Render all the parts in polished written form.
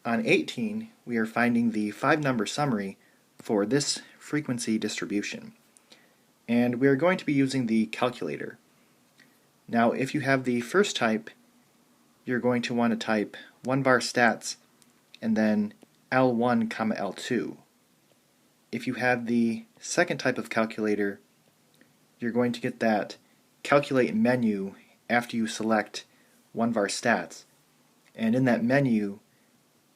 On 18, we are finding the 5-number summary for this frequency distribution. And we are going to be using the calculator. Now, if you have the first type, you're going to want to type 1-var stats and then L1, L2. If you have the second type of calculator, you're going to get that calculate menu after you select 1-var stats. And in that menu,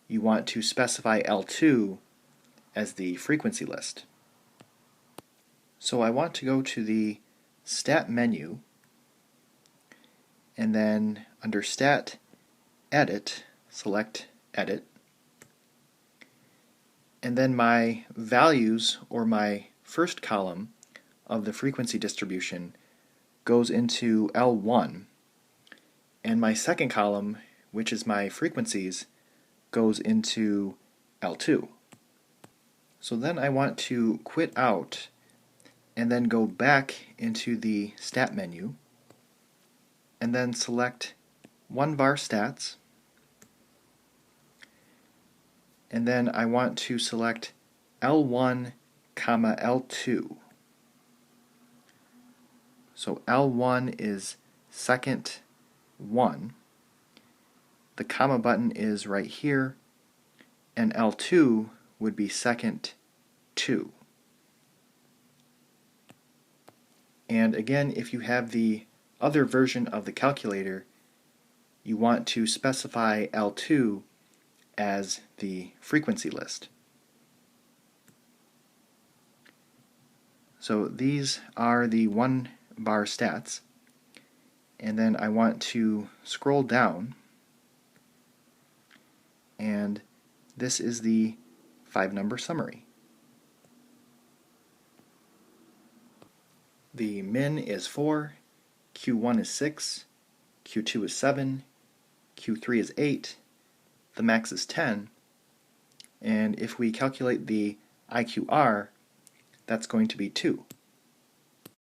you want to specify L2 as the frequency list. So I want to go to the Stat menu, and then under Stat, Edit, select Edit, and then my values, or my first column of the frequency distribution, goes into L1, and my second column, which is my frequencies, goes into L2. So then I want to quit out and then go back into the Stat menu and then select 1-var stats, and then I want to select L1, L2. So L1 is second 1. The comma button is right here, and L2 would be second 2. And again, if you have the other version of the calculator, you want to specify L2 as the frequency list. So these are the 1-var stats, and then I want to scroll down, and this is the 5-number summary. The min is 4, Q1 is 6, Q2 is 7, Q3 is 8, the max is 10, and if we calculate the IQR, that's going to be 2.